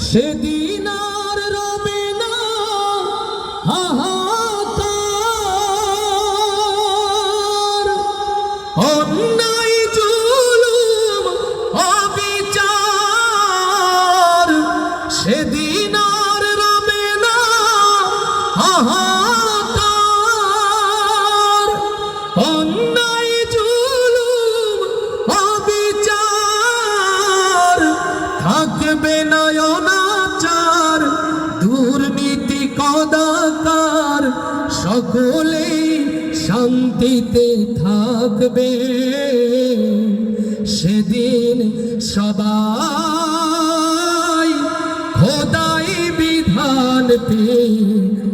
সেদিন আর রবে না হাহাকার, অন্যায় জুলুম অবিচার। সেদিন আর রবে না হাহাকার, অন্যায় জুলুম অবিচার। থাকবে না অনাচার, দুর্নীতি কদাকার, সকলেই শান্তিতে থাকবে। সেদিন সবাই খোদাই বিধান পেয়ে